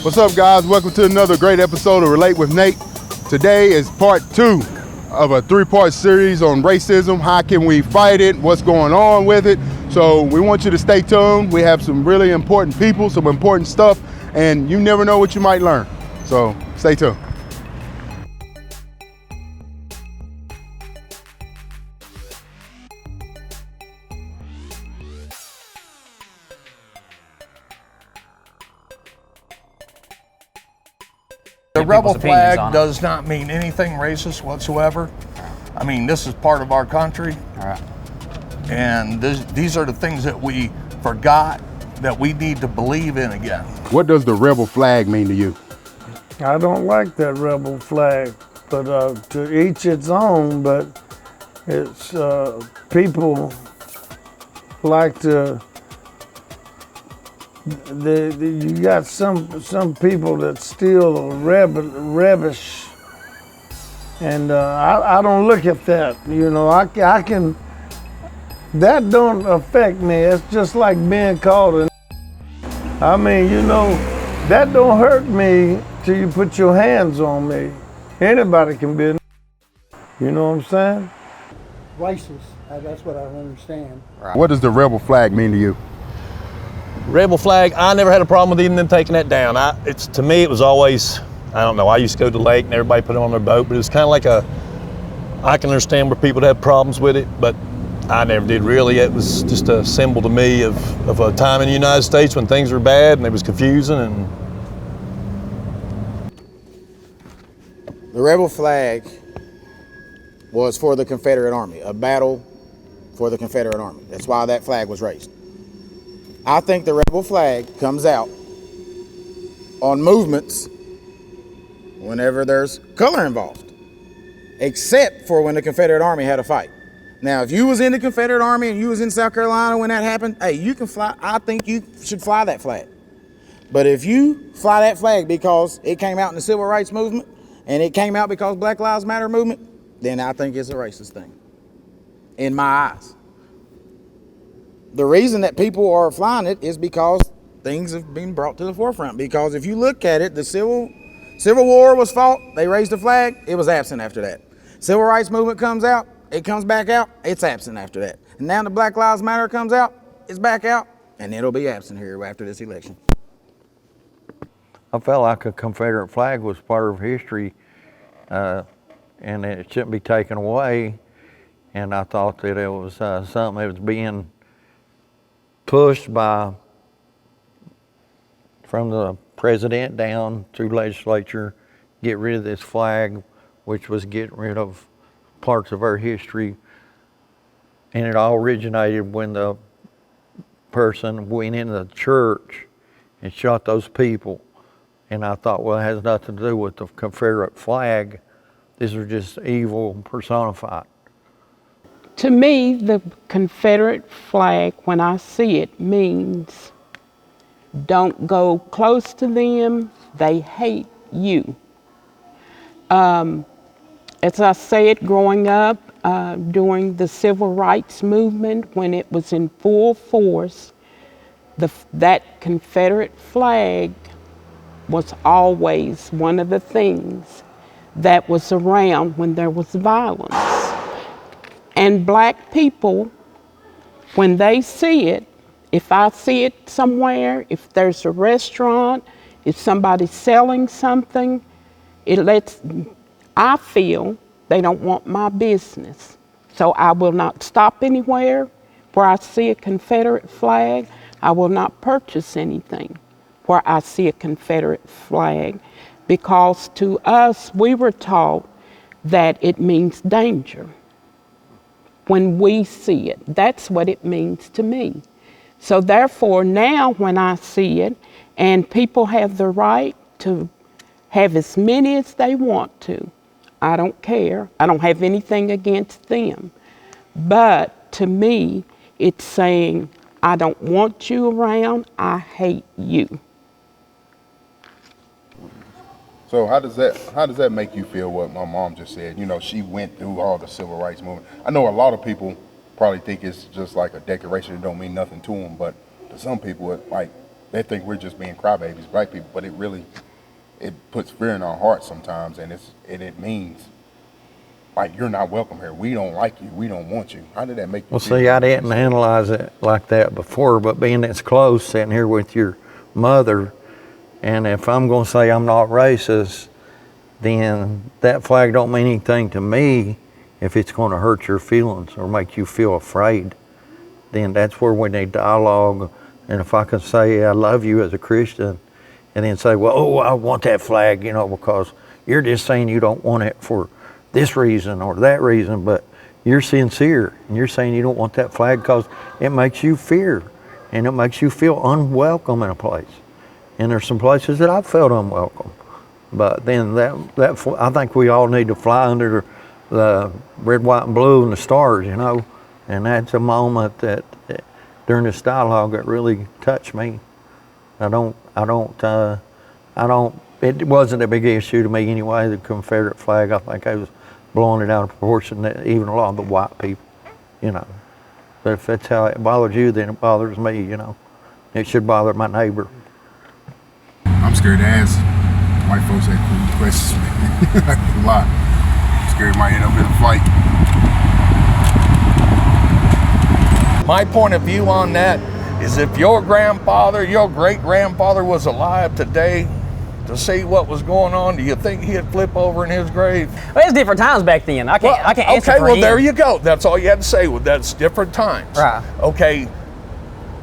What's up, guys? Welcome to another great episode of Relate with Nate. Today is part 2 of a 3-part series on racism. How can we fight it? What's going on with it? So we want you to stay tuned. We have some really important people, some important stuff, and you never know what you might learn. So stay tuned. The rebel flag does not mean anything racist whatsoever. I mean, this is part of our country. All right. And these are the things that we forgot that we need to believe in again. What does the rebel flag mean to you? I don't like that rebel flag, but to each its own, but it's people like to, you got some people that still rubbish, and I don't look at that. You know, I can. That don't affect me. It's just like being called I mean, you know, that don't hurt me till you put your hands on me. Anybody can be. You know what I'm saying? Racist. That's what I understand. Right. What does the rebel flag mean to you? Rebel flag, I never had a problem with even them taking that down. To me, it was always, I don't know, I used to go to the lake and everybody put it on their boat, but it was kind of like I can understand where people have problems with it, but I never did really. It was just a symbol to me of a time in the United States when things were bad and it was confusing. And the rebel flag was for the Confederate Army, a battle for the Confederate Army. That's why that flag was raised. I think the rebel flag comes out on movements whenever there's color involved, except for when the Confederate Army had a fight. Now, if you was in the Confederate Army and you was in South Carolina when that happened, hey, you can fly. I think you should fly that flag. But if you fly that flag because it came out in the Civil Rights Movement and it came out because Black Lives Matter movement, then I think it's a racist thing, in my eyes. The reason that people are flying it is because things have been brought to the forefront. Because if you look at it, the Civil War was fought, they raised the flag, it was absent after that. Civil Rights Movement comes out, it comes back out, it's absent after that. And now the Black Lives Matter comes out, it's back out, and it'll be absent here after this election. I felt like a Confederate flag was part of history, and it shouldn't be taken away. And I thought that it was something that was being pushed from the president down through legislature, get rid of this flag, which was getting rid of parts of our history. And it all originated when the person went into the church and shot those people. And I thought, well, it has nothing to do with the Confederate flag. These are just evil personified. To me, the Confederate flag, when I see it, means don't go close to them, they hate you. As I said, growing up during the Civil Rights Movement, when it was in full force, that Confederate flag was always one of the things that was around when there was violence. And black people, when they see it, if I see it somewhere, if there's a restaurant, if somebody's selling something, I feel they don't want my business. So I will not stop anywhere where I see a Confederate flag. I will not purchase anything where I see a Confederate flag, because to us, we were taught that it means danger. When we see it, that's what it means to me. So therefore, now when I see it, and people have the right to have as many as they want to, I don't care. I don't have anything against them. But to me, it's saying, I don't want you around, I hate you. So how does that make you feel, what my mom just said? You know, she went through all the civil rights movement. I know a lot of people probably think it's just like a decoration, it don't mean nothing to them, but to some people, it, like, they think we're just being crybabies, black people, but it puts fear in our hearts sometimes, and it means like you're not welcome here. We don't like you. We don't want you. How did that make you feel? Well, see, I didn't analyze it like that before, but being this close, sitting here with your mother, and if I'm going to say I'm not racist, then that flag don't mean anything to me if it's going to hurt your feelings or make you feel afraid. Then that's where we need dialogue. And if I can say I love you as a Christian, and then say, well, oh, I want that flag, you know, because you're just saying you don't want it for this reason or that reason, but you're sincere and you're saying you don't want that flag because it makes you fear and it makes you feel unwelcome in a place. And there's some places that I've felt unwelcome. But then that I think we all need to fly under the red, white, and blue and the stars, you know. And that's a moment that during this dialogue that really touched me. It wasn't a big issue to me anyway, the Confederate flag. I think I was blowing it out of proportion, even a lot of the white people, you know. But if that's how it bothers you, then it bothers me, you know. It should bother my neighbor. I'm scared to ask white folks that questions a lot. I'm scared it might end up in a fight. My point of view on that is if your grandfather, your great-grandfather was alive today to see what was going on, do you think he'd flip over in his grave? Well, it's different times back then. I can't answer for Okay, well, him. there you go. That's all you had to say. Well, that's different times. Right. Okay,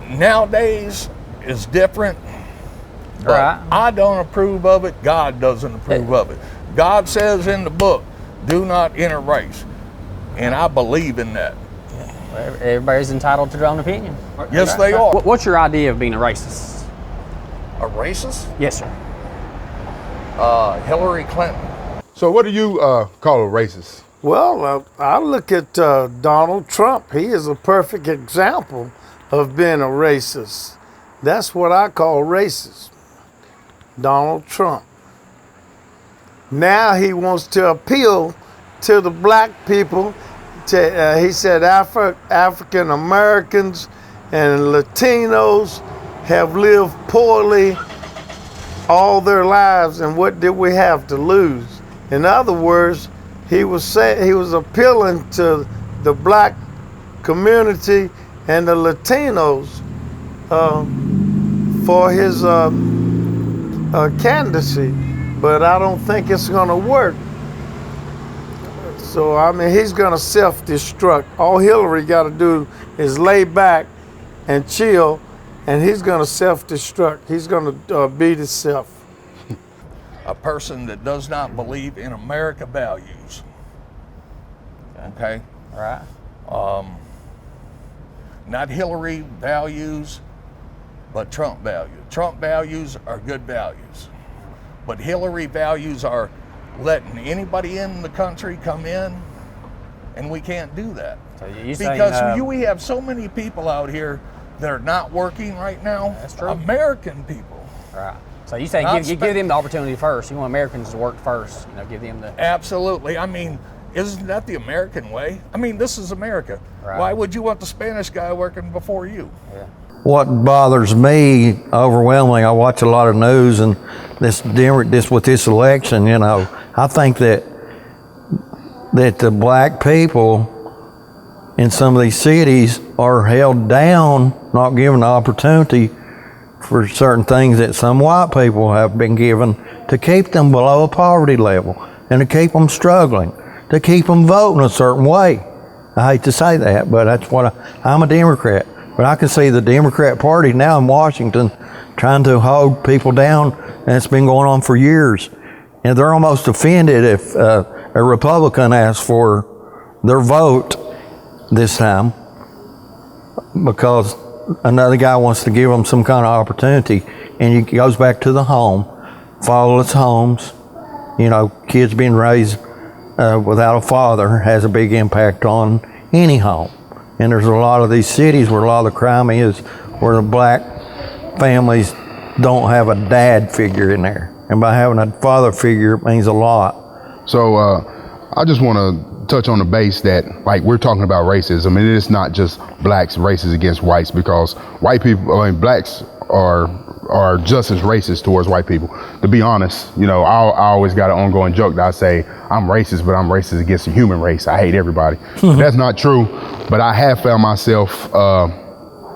nowadays is different. But Right. I don't approve of it. God doesn't approve of it. God says in the book, do not interrace. And I believe in that. Everybody's entitled to their own opinion. Yes, they are. What's your idea of being a racist? A racist? Yes, sir. Hillary Clinton. So what do you call a racist? Well, I look at Donald Trump. He is a perfect example of being a racist. That's what I call racist. Donald Trump. Now he wants to appeal to the black people. He said African Americans and Latinos have lived poorly all their lives, and what did we have to lose? In other words, he was appealing to the black community and the Latinos for his candidacy, but I don't think it's going to work. So, I mean, he's going to self-destruct. All Hillary got to do is lay back and chill, and he's going to self-destruct. He's going to beat himself. A person that does not believe in America values. Okay? Right. Not Hillary values, but Trump values. Trump values are good values. But Hillary values are letting anybody in the country come in, and we can't do that. So you Because we have so many people out here that are not working right now. That's true. American people. Right. So you say give them the opportunity first. You want Americans to work first. You know, give them the. Absolutely. I mean, isn't that the American way? I mean, this is America. Right. Why would you want the Spanish guy working before you? Yeah. What bothers me overwhelmingly, I watch a lot of news, and this with this election, you know, I think that the black people in some of these cities are held down, not given the opportunity for certain things that some white people have been given to keep them below a poverty level and to keep them struggling, to keep them voting a certain way. I hate to say that, but that's what I'm a Democrat. But I can see the Democrat Party now in Washington trying to hold people down, and it's been going on for years. And they're almost offended if a Republican asks for their vote this time because another guy wants to give them some kind of opportunity. And it goes back to the home, fatherless homes. You know, kids being raised without a father has a big impact on any home. And there's a lot of these cities where a lot of the crime is, where the black families don't have a dad figure in there. And by having a father figure, it means a lot. So I just want to touch on the base that, like, we're talking about racism, and it's not just blacks racist against whites, because white people, blacks are are just as racist towards white people. To be honest, you know, I always got an ongoing joke that I say, I'm racist, but I'm racist against the human race. I hate everybody. That's not true, but I have found myself,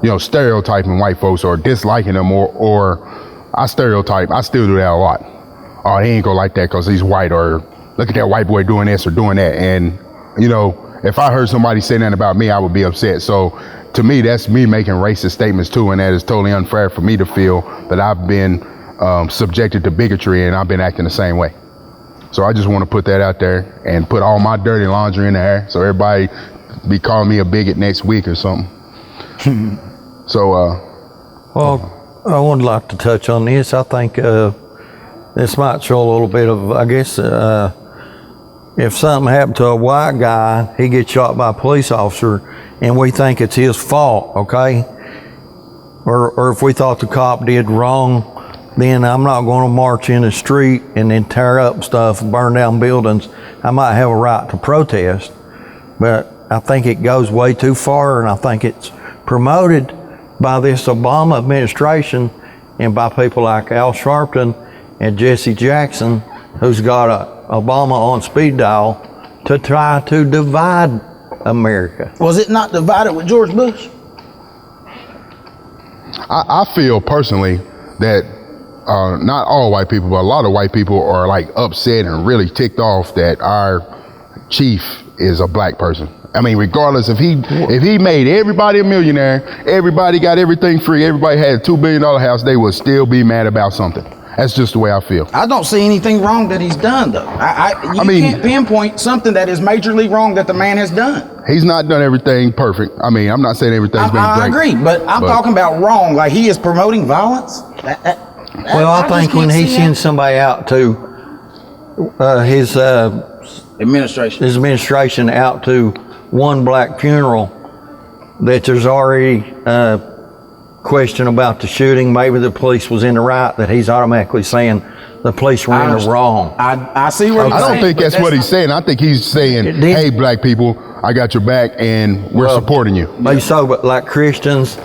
you know, stereotyping white folks or disliking them, or I stereotype. I still do that a lot. Oh, he ain't gonna like that because he's white, or look at that white boy doing this or doing that. And, you know, if I heard somebody say that about me, I would be upset. So to me, that's me making racist statements too, and that is totally unfair for me to feel that I've been subjected to bigotry and I've been acting the same way. So I just want to put that out there and put all my dirty laundry in the air, so everybody be calling me a bigot next week or something. So, well, I would like to touch on this. I think this might show a little bit of, I guess, if something happened to a white guy, he gets shot by a police officer, and we think it's his fault, okay? Or if we thought the cop did wrong, then I'm not going to march in the street and then tear up stuff, burn down buildings. I might have a right to protest, but I think it goes way too far, and I think it's promoted by this Obama administration and by people like Al Sharpton and Jesse Jackson, who's got Obama on speed dial to try to divide America. Was it not divided with George Bush? I feel personally that not all white people, but a lot of white people are like upset and really ticked off that our chief is a black person. I mean, regardless if he made everybody a millionaire, everybody got everything free, everybody had a $2 billion house, they would still be mad about something. That's just the way I feel. I don't see anything wrong that he's done, though. I mean, can't pinpoint something that is majorly wrong that the man has done. He's not done everything perfect. I mean, I'm not saying everything's been great. I agree, but I'm talking about wrong. Like, he is promoting violence. Well, I think when he sends somebody out to his administration out to one black funeral, that there's already question about the shooting, maybe the police was in the right, that he's automatically saying the police were in the wrong. I see where he's I don't think that's what he's saying. I think he's saying, hey, black people, I got your back and we're supporting you. But like Christians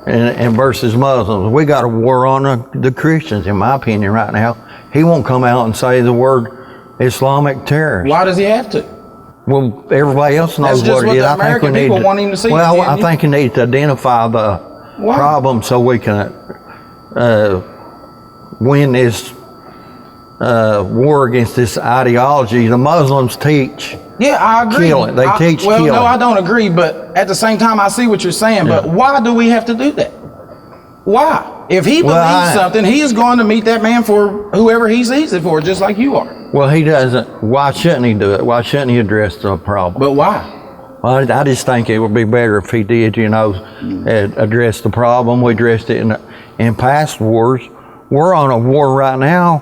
and versus Muslims, we got a war on the Christians, in my opinion, right now. He won't come out and say the word Islamic terrorist. Why does he have to? Well, everybody else knows what it is. I think we need to want him to see. Well, I think you need to identify the problem so we can win this war against this ideology. The Muslims teach. Yeah, I agree. Killing. They teach killing. No, I don't agree, but at the same time, I see what you're saying. Yeah. But why do we have to do that? Why? If he believes something, he is going to meet that man for whoever he sees it for, just like you are. Well, he doesn't. Why shouldn't he do it? Why shouldn't he address the problem? But why? Well, I just think it would be better if he did, address the problem. We addressed it in past wars. We're on a war right now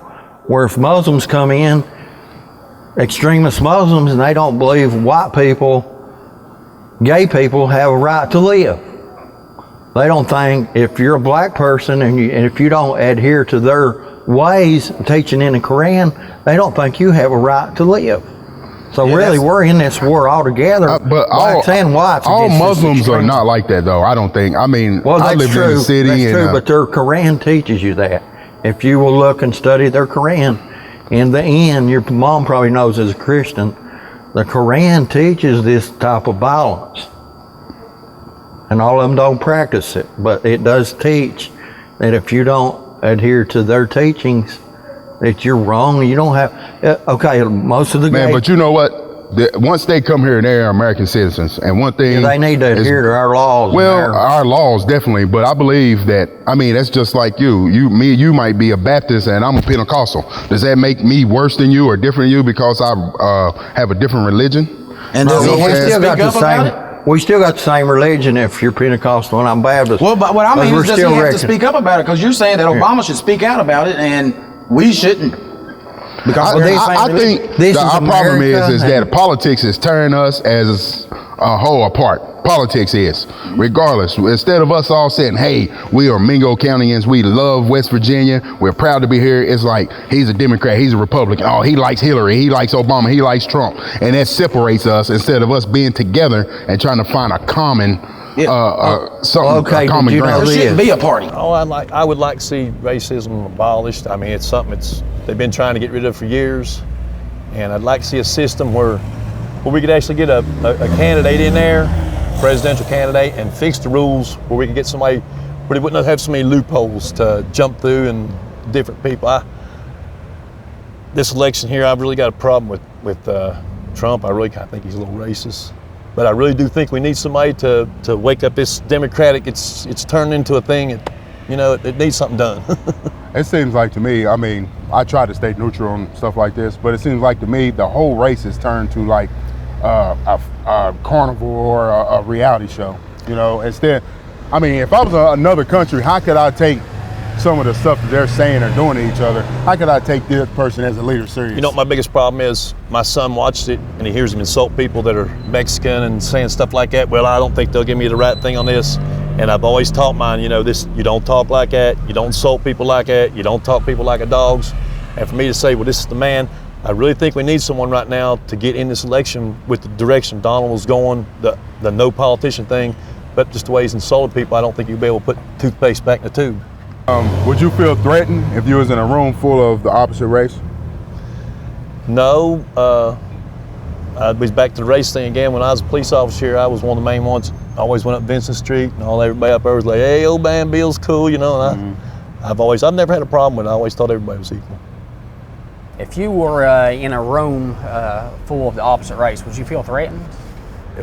where if Muslims come in, extremist Muslims, and they don't believe white people, gay people have a right to live. They don't think if you're a black person and if you don't adhere to their ways teaching in the Quran, they don't think you have a right to live. So really, we're in this war all together. But all Muslims are not like that, though. I don't think. I mean, I live in the city. That's true, but their Quran teaches you that. If you will look and study their Quran, in the end, your mom probably knows as a Christian, the Quran teaches this type of violence. And all of them don't practice it, but it does teach that if you don't adhere to their teachings, that you're wrong. You don't have, most of the man, but you know what? Once they come here, they're American citizens, and one thing they need to adhere to our laws. Well, our laws definitely, but I believe that. I mean, that's just like you. You might be a Baptist, and I'm a Pentecostal. Does that make me worse than you or different than you because I have a different religion? And does he have to speak up about it? We still got the same religion if you're Pentecostal and I'm Baptist. Well, but what I mean is, does he have to speak up about it? Because you're saying that Obama should speak out about it, and we shouldn't. Because I think our problem is that politics is tearing us as a whole apart. Politics is, regardless. Instead of us all saying, hey, we are Mingo Countyans, we love West Virginia, we're proud to be here, it's like, he's a Democrat, he's a Republican, oh, he likes Hillary, he likes Obama, he likes Trump. And that separates us instead of us being together and trying to find a common Okay, a common did you know ground. there shouldn't be a party? Oh, I would like to see racism abolished. I mean, it's something they've been trying to get rid of for years, and I'd like to see a system where we could actually get a candidate in there, presidential candidate, and fix the rules where we could get somebody where they wouldn't have so many loopholes to jump through and different people. This election here, I've really got a problem with Trump. I really kind of think he's a little racist. But I really do think we need somebody to wake up this Democratic. It's turned into a thing. It needs something done. It seems like to me, I mean, I try to stay neutral on stuff like this, but it seems like to me the whole race has turned to like a carnival or a reality show. Instead, I mean, if I was another country, how could I take some of the stuff that they're saying or doing to each other? How could I take this person as a leader serious? You know what my biggest problem is? My son watched it and he hears him insult people that are Mexican and saying stuff like that. Well, I don't think they'll give me the right thing on this. And I've always taught mine, this, you don't talk like that, you don't insult people like that, you don't talk people like a dogs. And for me to say, well, this is the man, I really think we need someone right now to get in this election with the direction Donald was going, the no politician thing, but just the way he's insulted people, I don't think you'll be able to put toothpaste back in the tube. Would you feel threatened if you was in a room full of the opposite race? No, I'd be back to the race thing again. When I was a police officer here, I was one of the main ones. I always went up Vincent Street and everybody up there was like, hey, old man Bill's cool, and I've never had a problem with it. I always thought everybody was equal. If you were in a room full of the opposite race, would you feel threatened?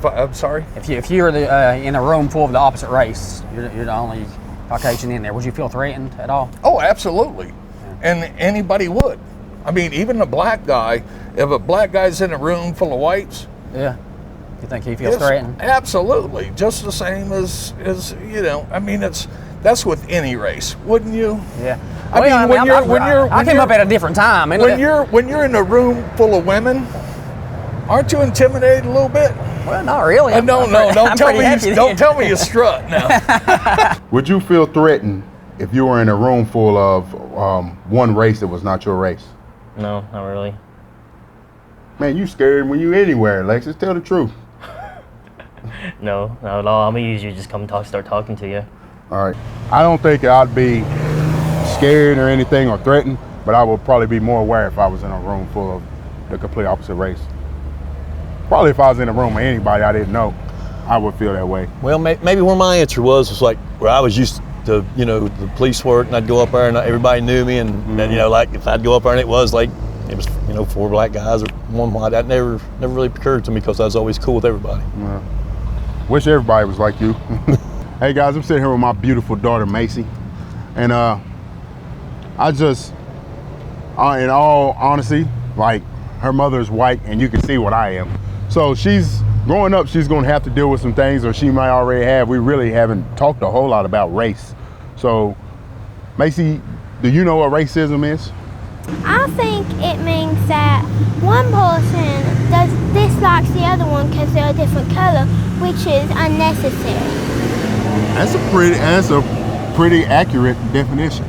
I'm sorry? If you were in a room full of the opposite race, you're the only Caucasian in there, would you feel threatened at all? Oh, absolutely. Yeah. And anybody would. I mean, even a black guy, if a black guy's in a room full of whites. Yeah. You think he feels threatened? Absolutely. Just the same as I mean, that's with any race, wouldn't you? Yeah. I came up at a different time. When you're in a room full of women, aren't you intimidated a little bit? Well, not really. Don't tell me you strut now. Would you feel threatened if you were in a room full of one race that was not your race? No, not really. Man, you scared when you anywhere, Alexis. Tell the truth. No, not at all. I'm usually just come start talking to you. All right. I don't think I'd be scared or anything or threatened, but I would probably be more aware if I was in a room full of the complete opposite race. Probably if I was in a room with anybody I didn't know, I would feel that way. Well, maybe where my answer was like where I was used to, the police work, and I'd go up there and everybody knew me, and like if I'd go up there and it was 4 black guys or 1 white, that never really occurred to me because I was always cool with everybody. Yeah. Wish everybody was like you. Hey guys, I'm sitting here with my beautiful daughter Macy, and I just, in all honesty, like her mother's white, and you can see what I am. So growing up, she's gonna have to deal with some things, or she might already have. We really haven't talked a whole lot about race. So, Macy, do you know what racism is? I think it means that one person dislikes the other one because they're a different color, which is unnecessary. That's a pretty accurate definition.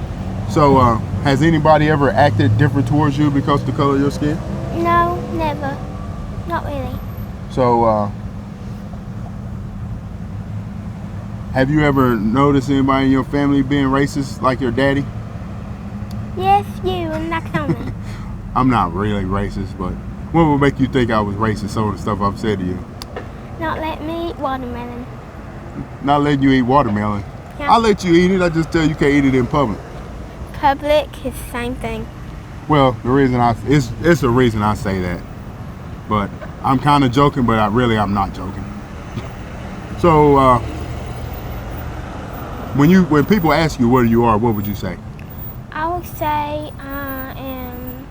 So, has anybody ever acted different towards you because of the color of your skin? No, never. Not really. So, have you ever noticed anybody in your family being racist, like your daddy? Yes, you, and that's on me. I'm not really racist, but what would make you think I was racist, some of the stuff I've said to you? Not letting me eat watermelon. Not letting you eat watermelon? Yeah. I'll let you eat it, I just tell you can't eat it in public. Public is the same thing. Well, it's the reason I say that. But I'm kind of joking, but I'm not joking. So, when people ask you what you are, what would you say? I would say I am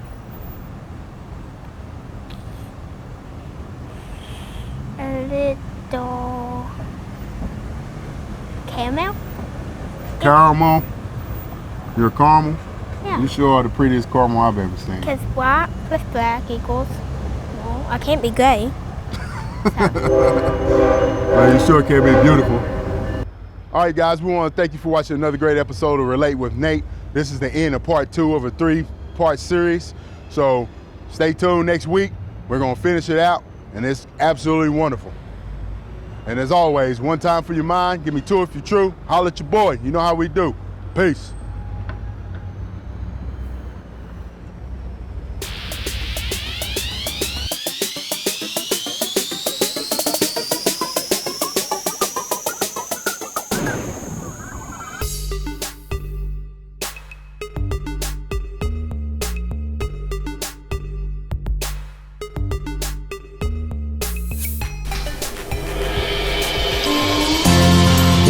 a little caramel. Caramel? You're caramel? Yeah. You sure are the prettiest caramel I've ever seen. Because white plus black equals, well, I can't be gay. Well, you sure can be beautiful. All right, guys, we want to thank you for watching another great episode of Relate with Nate. This is the end of part 2 of a 3-part series. So stay tuned next week. We're going to finish it out, and it's absolutely wonderful. And as always, one time for your mind, give me two if you're true. Holler at your boy. You know how we do. Peace.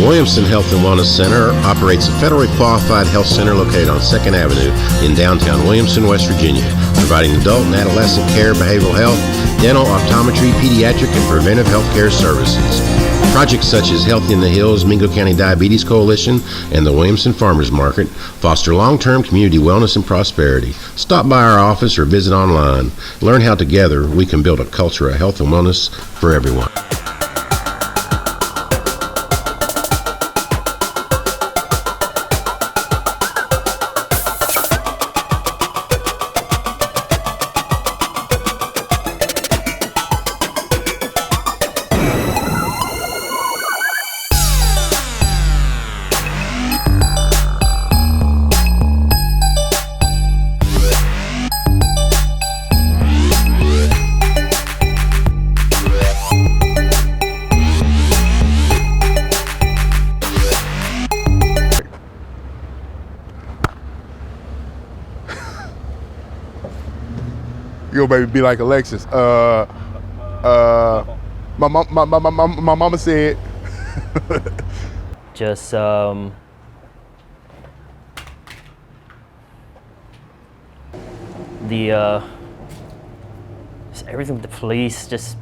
Williamson Health and Wellness Center operates a federally qualified health center located on 2nd Avenue in downtown Williamson, West Virginia, providing adult and adolescent care, behavioral health, dental, optometry, pediatric, and preventive health care services. Projects such as Healthy in the Hills, Mingo County Diabetes Coalition, and the Williamson Farmers Market foster long-term community wellness and prosperity. Stop by our office or visit online. Learn how together we can build a culture of health and wellness for everyone. Yo, baby, be like Alexis. My mama said. Just everything with the police. Just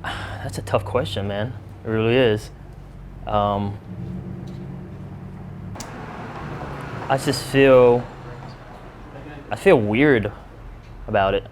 that's a tough question, man. It really is. I feel weird about it.